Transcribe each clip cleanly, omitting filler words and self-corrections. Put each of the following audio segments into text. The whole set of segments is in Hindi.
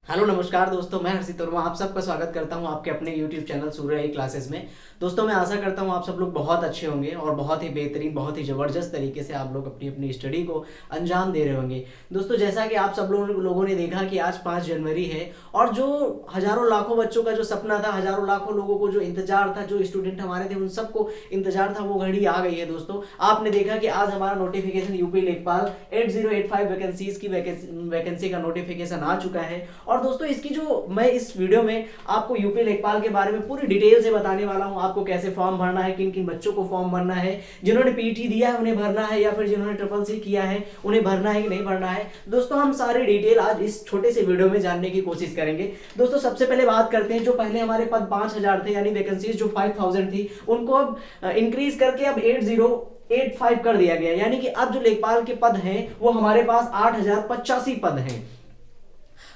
हेलो नमस्कार दोस्तों, मैं हर्षित वर्मा आप सबका स्वागत करता हूं आपके अपने YouTube चैनल सूर्य ई क्लासेस में। दोस्तों मैं आशा करता हूं आप सब लोग बहुत अच्छे होंगे और बहुत ही बेहतरीन, बहुत ही ज़बरदस्त तरीके से आप लोग अपनी अपनी स्टडी को अंजाम दे रहे होंगे। दोस्तों जैसा कि आप सब लोगों ने देखा कि आज 5 जनवरी है और जो हज़ारों लाखों बच्चों का जो सपना था, हज़ारों लाखों लोगों को जो इंतजार था, जो स्टूडेंट हमारे थे उन सबको इंतजार था, वो घड़ी आ गई है। दोस्तों आपने देखा कि आज हमारा नोटिफिकेशन यूपी लेखपाल 8085 वैकेंसीज की वैकेंसी का नोटिफिकेशन आ चुका है। और दोस्तों इसकी जो मैं इस वीडियो में आपको यूपी लेखपाल के बारे में पूरी डिटेल से बताने वाला हूं, आपको कैसे फॉर्म भरना है, किन किन बच्चों को फॉर्म भरना है, जिन्होंने पीटी दिया है उन्हें भरना है या फिर जिन्होंने ट्रिपल सी किया है उन्हें भरना है कि नहीं भरना है। दोस्तों हम सारी डिटेल आज इस छोटे से वीडियो में जानने की कोशिश करेंगे। दोस्तों सबसे पहले बात करते हैं, जो पहले हमारे पद 5000 थे यानी वैकेंसीज जो 5000 थी उनको अब इंक्रीज करके अब 8085 कर दिया गया, यानी कि अब जो लेखपाल के पद हैं वो हमारे पास 8085 पद हैं।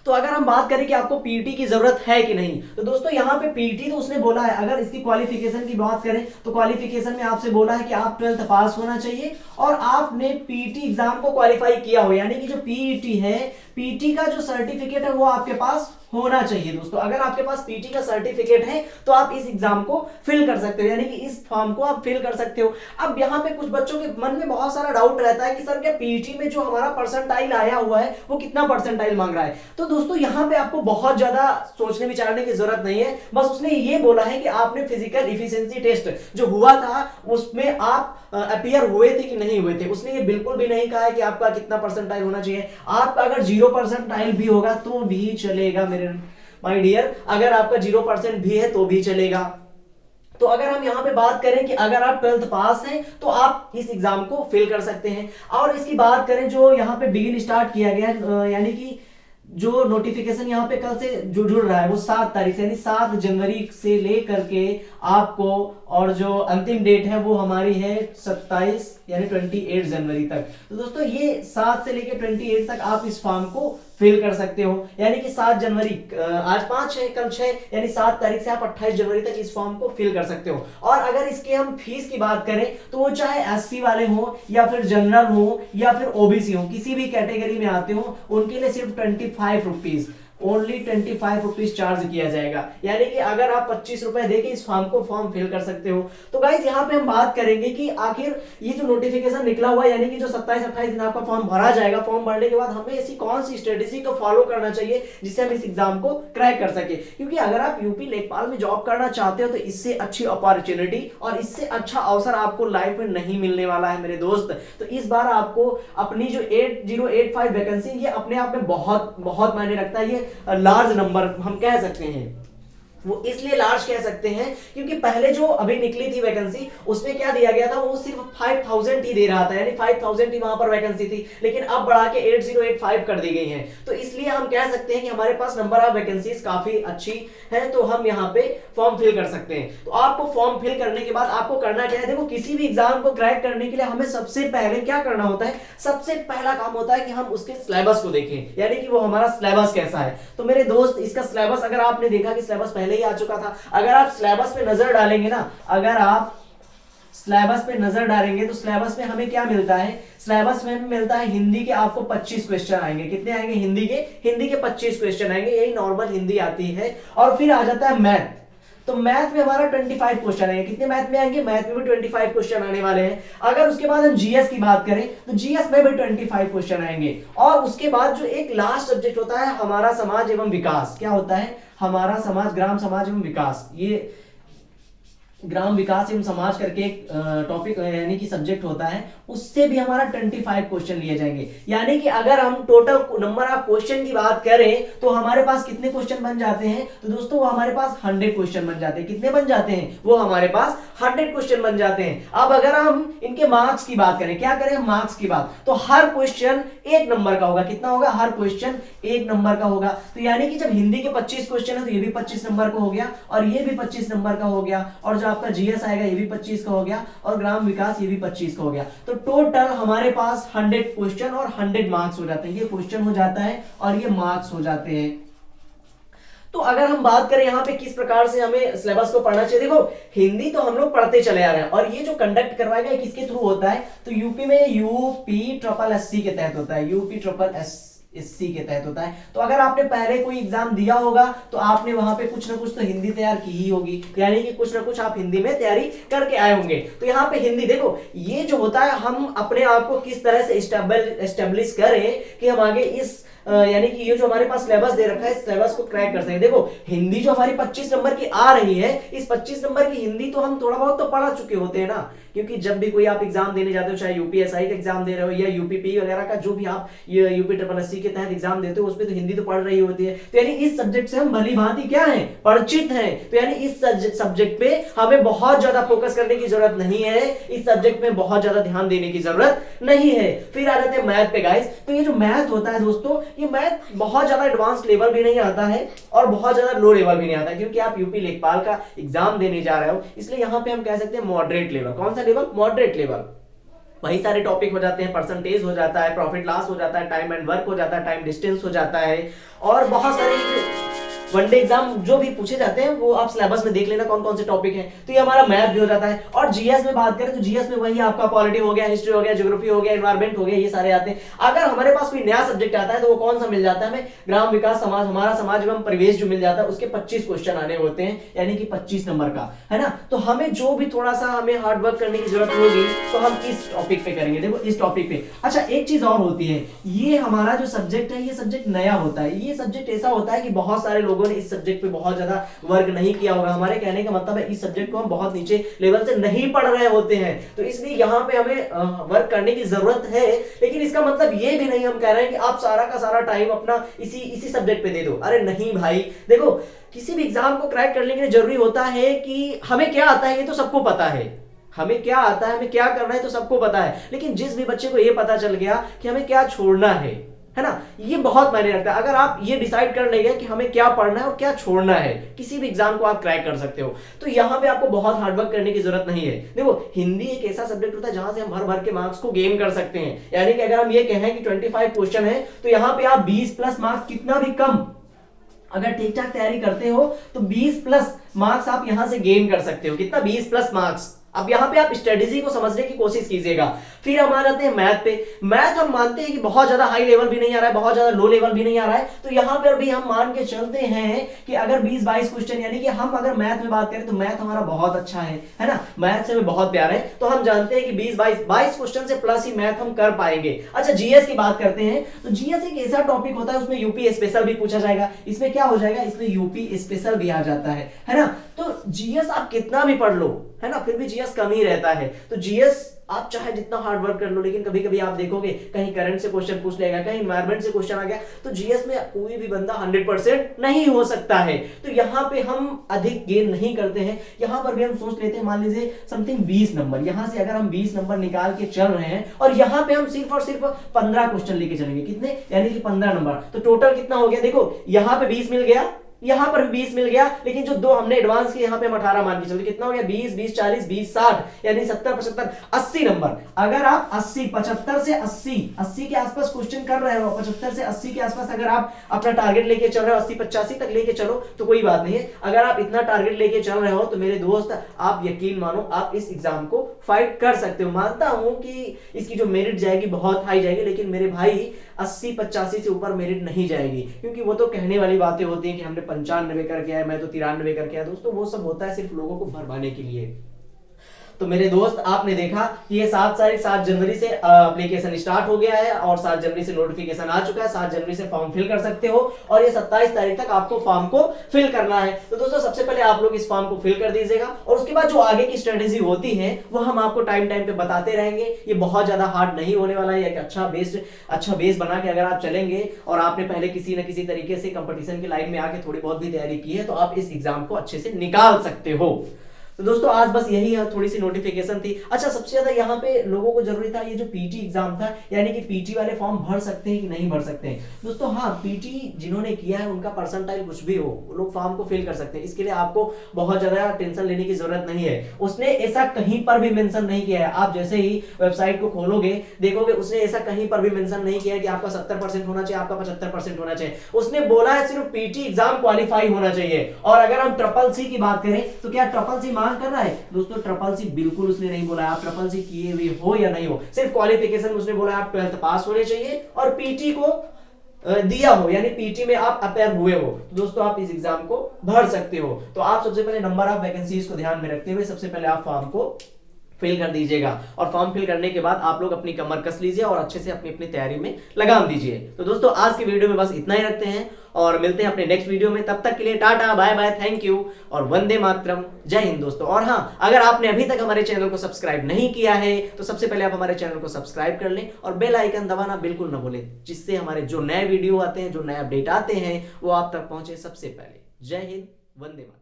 तो अगर हम बात करें कि आपको पीटी की जरूरत है कि नहीं, तो दोस्तों यहाँ पे पीटी तो उसने बोला है। अगर इसकी क्वालिफिकेशन की बात करें तो क्वालिफिकेशन में आपसे बोला है कि आप 12th पास होना चाहिए और आपने पीटी एग्जाम को क्वालिफाई किया हो, यानी कि जो पीटी है, पीटी का जो सर्टिफिकेट है वो आपके पास होना चाहिए। दोस्तों अगर आपके पास पीटी का सर्टिफिकेट है तो आप इस एग्जाम को फिल कर सकते हो, यानी कि इस फॉर्म को आप फिल कर सकते हो। अब यहाँ पे कुछ बच्चों के मन में बहुत सारा डाउट रहता है कि सर क्या पीटी में जो हमारा परसेंटाइल आया हुआ है वो कितना परसेंटाइल मांग रहा है। तो दोस्तों यहाँ पे आपको बहुत ज्यादा सोचने विचारने की जरूरत नहीं है, बस उसने ये बोला है कि आपने फिजिकल इफिशिएंसी टेस्ट जो हुआ था उसमें आप अपीयर हुए थे कि नहीं हुए थे। उसने ये बिल्कुल भी नहीं कहा है कि आपका कितना परसेंटाइल होना चाहिए। आपका अगर 0% भी होगा तो भी चलेगा मेरे माय डियर, अगर आपका 0% भी है तो भी चलेगा। तो अगर हम यहाँ पे बात करें कि अगर आप 12th पास हैं तो आप इस एग्जाम को फेल कर सकते हैं। और इसकी बात करें जो यहाँ पे बिगिन स्टार्ट किया गया, यानी कि जो नोटिफिकेशन यहाँ पे कल से जुड़ रहा है वो 7 तारीख से, यानी 7 जनवरी से लेकर के आपको, और जो अंतिम डेट है वो हमारी है 27 यानी 28 जनवरी तक। तो दोस्तों ये 7 से लेकर 28 तक आप इस फॉर्म को फिल कर सकते हो, यानी कि 7 जनवरी, आज 5 है कल 6, यानी 7 तारीख से आप 28 जनवरी तक इस फॉर्म को फिल कर सकते हो। और अगर इसके हम फीस की बात करें तो वो चाहे एससी वाले हो या फिर जनरल हो या फिर ओबीसी हो, किसी भी कैटेगरी में आते हो उनके लिए सिर्फ 25 रुपीज, ओनली 25 रुपीज चार्ज किया जाएगा, यानी कि अगर आप 25 रुपए देके इस फॉर्म फिल कर सकते हो। तो गाइज यहाँ पे हम बात करेंगे कि आखिर ये जो नोटिफिकेशन निकला हुआ है, यानी कि जो 27-28 दिन आपका फॉर्म भरा जाएगा, फॉर्म भरने के बाद हमें ऐसी कौन सी स्ट्रेटेजी को फॉलो करना चाहिए जिससे हम इस एग्जाम को क्रैक कर सके। क्योंकि अगर आप यूपी लेखपाल में जॉब करना चाहते हो तो इससे अच्छी अपॉर्चुनिटी और इससे अच्छा अवसर आपको लाइफ में नहीं मिलने वाला है मेरे दोस्त। तो इस बार आपको अपनी जो 8085 वैकेंसी, ये अपने आप में बहुत बहुत मायने रखता है। ये लार्ज नंबर हम कह सकते हैं, वो इसलिए लार्ज कह सकते हैं क्योंकि पहले जो अभी निकली थी वैकेंसी उसमें क्या दिया गया था, वो सिर्फ 5000 ही दे रहा था, यानी 5000 ही वहां पर वैकेंसी थी, लेकिन अब बढ़ा के 8085 कर दी गई है। तो इसलिए हम कह सकते हैं कि हमारे पास नंबर ऑफ वैकेंसीज काफी अच्छी है, तो हम यहाँ पे फॉर्म फिल कर सकते हैं। तो आपको फॉर्म फिल करने के बाद आपको करना क्या है, देखो किसी भी एग्जाम को क्रैक करने के लिए हमें सबसे पहले क्या करना होता है, सबसे पहला काम होता है कि हम उसके सिलेबस को देखें, यानी कि वो हमारा सिलेबस कैसा है। तो मेरे दोस्त इसका सिलेबस, अगर आपने देखा कि सिलेबस पहले ही आ चुका था, अगर आप सिलेबस पे नजर डालेंगे ना, अगर आप सिलेबस पे नजर डालेंगे तो सिलेबस में हमें क्या मिलता है, सिलेबस में मिलता है हिंदी के आपको 25 क्वेश्चन आएंगे। कितने आएंगे, हिंदी के 25 क्वेश्चन आएंगे, यही नॉर्मल हिंदी आती है। और फिर आ जाता है मैथ, तो मैथ में हमारा 25 क्वेश्चन आएंगे। कितने मैथ में आएंगे, मैथ में भी 25 क्वेश्चन आने वाले हैं। अगर उसके बाद हम जीएस की बात करें तो जीएस में भी 25 क्वेश्चन आएंगे। और उसके बाद जो एक लास्ट सब्जेक्ट होता है हमारा समाज एवं विकास, क्या होता है, हमारा समाज, ग्राम समाज एवं विकास, ये ग्राम विकास एवं समाज करके एक टॉपिक यानी कि सब्जेक्ट होता है, उससे भी हमारा 25 क्वेश्चन लिए जाएंगे। यानी कि अगर हम टोटल नंबर ऑफ क्वेश्चन की बात करें तो हमारे पास कितने क्वेश्चन बन जाते हैं, तो दोस्तों वो हमारे पास 100 क्वेश्चन बन जाते हैं। कितने बन जाते हैं, वो हमारे पास 100 क्वेश्चन बन जाते हैं। अब अगर हम इनके मार्क्स की बात करें, क्या करें हम मार्क्स की बात, तो हर क्वेश्चन 1 नंबर का होगा। कितना होगा, हर क्वेश्चन 1 नंबर का होगा। तो यानी कि जब हिंदी के 25 क्वेश्चन है तो ये भी 25 नंबर का हो गया और ये भी 25 नंबर का हो गया, और जो आपका जीएस आएगा ये भी 25 का हो गया, और ग्राम विकास ये भी 25 का हो गया। तो टोटल हमारे पास 100 क्वेश्चन और 100 मार्क्स हो जाते हैं। ये क्वेश्चन हो जाता है और ये मार्क्स हो जाते हैं। तो अगर हम बात करें यहाँ पे किस प्रकार से हमें सिलेबस को पढ़ना चाहिए, देखो हिंदी तो हम लोग पढ़ते चले आ रहे हैं, और ये जो कंडक्ट करवाया गया किसके थ्रू होता है, तो यूपी में यूपी ट्रिपल एससी के तहत होता है, यूपी ट्रिपल एस यूपीएससी के तहत होता है। तो अगर आपने पहले कोई एग्जाम दिया होगा तो आपने वहां पे कुछ ना कुछ तो हिंदी तैयार की ही होगी, यानी कि कुछ ना कुछ आप हिंदी में तैयारी करके आए होंगे। तो यहाँ पे हिंदी देखो, ये जो होता है हम अपने आप को किस तरह से एस्टेब्लिश करें कि हम आगे इस यानी कि ये जो हमारे पास सिलेबस दे रखा है इस सिलेबस को क्रैक कर सके। देखो हिंदी जो हमारी 25 नंबर की आ रही है, इस 25 नंबर की हिंदी तो हम थोड़ा बहुत तो पढ़ा चुके होते हैं ना, क्योंकि जब भी कोई आप एग्जाम देने जाते हो, चाहे यूपीएसआई का एग्जाम दे रहे हो या यूपीपी वगैरह का जो भी आप यूपी ट्रिपल एससी के तहत एग्जाम देते हो, उसमें तो हिंदी तो पढ़ रही होती है। तो यानी इस सब्जेक्ट से हम भली भांति क्या है, परिचित हैं। तो यानी इस सब्जेक्ट पे हमें बहुत ज्यादा फोकस करने की जरूरत नहीं है, इस सब्जेक्ट में बहुत ज्यादा ध्यान देने की जरूरत नहीं है। फिर आ जाते हैं मैथ पे गाइस। तो ये जो मैथ होता है दोस्तों, ये मैथ बहुत ज्यादा एडवांस लेवल भी नहीं आता है और बहुत ज्यादा लो लेवल भी नहीं आता है, क्योंकि आप यूपी लेखपाल का एग्जाम देने जा रहे हो, इसलिए यहां पे हम कह सकते हैं मॉडरेट लेवल। कौन सा लेवल? Moderate level. वही सारे टॉपिक हो जाते हैं, परसेंटेज हो जाता है, प्रॉफिट लॉस हो जाता है, टाइम एंड वर्क हो जाता है, टाइम डिस्टेंस हो जाता है, और बहुत सारी वनडे एग्जाम जो भी पूछे जाते हैं वो आप सिलेबस में देख लेना कौन कौन से टॉपिक हैं। तो ये हमारा मैथ भी हो जाता है। और जीएस में बात करें तो जीएस में वही आपका पॉलिटी हो गया, हिस्ट्री हो गया, ज्योग्राफी हो गया, एनवायरमेंट हो गया, ये सारे आते हैं। अगर हमारे पास कोई नया सब्जेक्ट आता है तो वो कौन सा मिल जाता है हमें? ग्राम विकास समाज, हमारा समाज एवं परिवेश जो मिल जाता है, उसके 25 क्वेश्चन आने होते हैं, यानी कि 25 नंबर का, है ना। तो हमें जो भी थोड़ा सा हमें हार्ड वर्क करने की जरूरत होगी तो हम इस टॉपिक पे करेंगे। देखो इस टॉपिक पे अच्छा एक चीज और होती है, ये हमारा जो सब्जेक्ट है ये सब्जेक्ट नया होता है। ये सब्जेक्ट ऐसा होता है कि बहुत सारे लोगों ने इस सब्जेक्ट पे बहुत ज्यादा वर्क नहीं किया होगा। हमारे कहने का मतलब है इस सब्जेक्ट को हम बहुत नीचे लेवल से नहीं पढ़ रहे होते हैं, तो इसलिए यहाँ पे हमें वर्क करने की जरूरत है। लेकिन इसका मतलब ये भी नहीं हम कह रहे हैं कि आप सारा का सारा टाइम अपना इसी सब्जेक्ट पे दे दो। अरे नहीं भाई, देखो किसी भी एग्जाम को क्रैक करने के लिए जरूरी होता है कि हमें क्या आता है ये तो सबको पता है, हमें क्या आता है, हमें क्या करना है तो सबको पता है। लेकिन जिस भी बच्चे को ये पता चल गया कि हमें क्या छोड़ना है ना, ये बहुत मायने रखता है। अगर आप ये डिसाइड कर लेंगे कि हमें क्या पढ़ना है और क्या छोड़ना है, किसी भी एग्जाम को आप क्रैक कर सकते हो। तो यहां पे आपको बहुत हार्डवर्क करने की जरूरत नहीं है। देखो हिंदी एक ऐसा सब्जेक्ट होता है जहां से हम भर भर के मार्क्स को गेन कर सकते हैं। यानी कि अगर हम ये कहें कि 25 क्वेश्चन है तो यहां पे आप 20 प्लस मार्क्स, कितना भी कम, अगर ठीक ठाक तैयारी करते हो तो 20 प्लस मार्क्स आप यहां से गेन कर सकते हो। कितना? 20 प्लस मार्क्स। अब यहां पे आप स्ट्रेटेजी को समझने की कोशिश कीजिएगा। फिर हम आ जाते हैं मैथ पे। मैथ हम मानते हैं कि बहुत ज्यादा हाई लेवल भी नहीं आ रहा है, बहुत ज्यादा लो लेवल भी नहीं आ रहा है, तो यहां पर भी हम मान के चलते हैं कि अगर 20-22 क्वेश्चन, यानी कि हम अगर मैथ में बात करें तो मैथ हमारा बहुत अच्छा है ना, मैथ से हमें बहुत प्यार है, तो हम जानते हैं कि 20-22 क्वेश्चन से प्लस ही मैथ हम कर पाएंगे। अच्छा जीएस की बात करते हैं तो जीएस एक ऐसा टॉपिक होता है उसमें यूपी स्पेशल भी पूछा जाएगा। इसमें क्या हो जाएगा? इसमें यूपी स्पेशल भी आ जाता है ना। तो जीएस आप कितना भी पढ़ लो, है ना, फिर भी जीएस कम ही रहता है। तो जीएस आप चाहे जितना हार्ड वर्क कर लो, लेकिन कभी कभी आप देखोगे कहीं करंट से क्वेश्चन पूछ लेगा, कहीं एनवायरमेंट से क्वेश्चन आ गया, तो जीएस में कोई भी बंदा 100% नहीं हो सकता है। तो यहाँ पे हम अधिक गेन नहीं करते हैं। यहाँ पर भी हम सोच लेते हैं, मान लीजिए समथिंग 20 नंबर, यहाँ से अगर हम 20 नंबर निकाल के चल रहे हैं और यहाँ पे हम सिर्फ और सिर्फ 15 क्वेश्चन लेके चलेंगे, कितने? यानी कि 15 नंबर, तो टोटल कितना हो गया? देखो यहाँ पे 20 मिल गया, यहां पर भी 20 मिल गया, लेकिन जो दो हमने एडवांस किए यहां पे हम 18 मान के चलते, कितना हो गया? 20, 20, 40, 20, 60, यानी 70, 75, 80 नंबर। अगर आप 80, 75 से 80 के आसपास क्वेश्चन कर रहे हो, 75 से 80 के आसपास अगर आप अपना टारगेट लेके चल रहे हो, 80-85 तक लेके चलो तो कोई बात नहीं है। अगर आप इतना टारगेट लेके चल रहे हो तो मेरे दोस्त आप यकीन मानो आप इस एग्जाम को फाइट कर सकते हो। मानता हूं कि इसकी जो मेरिट जाएगी बहुत हाई जाएगी, लेकिन मेरे भाई 80-85 से ऊपर मेरिट नहीं जाएगी, क्योंकि वो तो कहने वाली बातें होती हैं कि हमने 95 करके आया, मैं तो 93 करके आया। दोस्तों वो सब होता है सिर्फ लोगों को भरमाने के लिए। तो मेरे दोस्त आपने देखा कि ये 7 जनवरी से एप्लीकेशन स्टार्ट हो गया है और 7 जनवरी से नोटिफिकेशन आ चुका है। 7 जनवरी से फॉर्म फिल कर सकते हो और ये 27 तारीख तक आपको फॉर्म को फिल करना है। तो दोस्तों सबसे पहले आप लोग इस फॉर्म को फिल कर दीजिएगा और उसके बाद जो आगे की स्ट्रेटेजी होती है वो हम आपको टाइम टाइम पे बताते रहेंगे। ये बहुत ज्यादा हार्ड नहीं होने वाला है, एक अच्छा बेस बना के अगर आप चलेंगे और आपने पहले किसी न किसी तरीके से कंपटीशन की लाइन में आके थोड़ी बहुत भी तैयारी की है तो आप इस एग्जाम को अच्छे से निकाल सकते हो। तो दोस्तों आज बस यही है, थोड़ी सी नोटिफिकेशन थी। अच्छा सबसे ज्यादा यहाँ पे लोगों को जरूरी था ये जो पीटी एग्जाम था, यानी कि पीटी वाले फॉर्म भर सकते हैं कि नहीं भर सकते हैं। दोस्तों हाँ, पीटी जिन्होंने किया है उनका परसेंटाइल कुछ भी हो वो लोग फॉर्म को फिल कर सकते हैं। इसके लिए आपको बहुत ज्यादा टेंशन लेने की जरूरत नहीं है। उसने ऐसा कहीं पर भी मेंशन नहीं किया है, आप जैसे ही वेबसाइट को खोलोगे देखोगे उसने ऐसा कहीं पर भी मेंशन नहीं किया है कि आपका 70% होना चाहिए, आपका 75% होना चाहिए। उसने बोला है सिर्फ पीटी एग्जाम क्वालिफाई होना चाहिए। और अगर हम ट्रिपल सी की बात करें तो क्या ट्रिपल सी मांग कर रहा है? दोस्तों ट्रिपल सी बिल्कुल उसने नहीं बोला आप ट्रिपल सी किए हुए हो या नहीं हो, सिर्फ क्वालिफिकेशन उसने बोला आप 12th पास होने चाहिए और पीटी को दिया हो, यानी पीटी में आप अपेयर हुए हो, तो दोस्तों आप इस एग्जाम को भर सकते हो। तो आप सबसे पहले नंबर ऑफ वैकेंसीज को ध्यान में रखते हुए सबसे पहले आप फॉर्म को फिल कर दीजिएगा, और फॉर्म फिल करने के बाद आप लोग अपनी कमर कस लीजिए और अच्छे से अपनी अपनी तैयारी में लगाम दीजिए। तो दोस्तों आज की वीडियो में बस इतना ही रखते हैं और मिलते हैं अपने नेक्स्ट वीडियो में। तब तक के लिए tata bye bye, thank you और वंदे मातरम, जय हिंद दोस्तों। और हाँ, अगर आपने अभी तक हमारे चैनल को सब्सक्राइब नहीं किया है तो सबसे पहले आप हमारे चैनल को सब्सक्राइब कर लें और बेल आइकन दबाना बिल्कुल ना भूलें, जिससे हमारे जो नए वीडियो आते हैं, जो नए अपडेट आते हैं, वो आप तक पहुंचे सबसे पहले। जय हिंद, वंदे मातरम।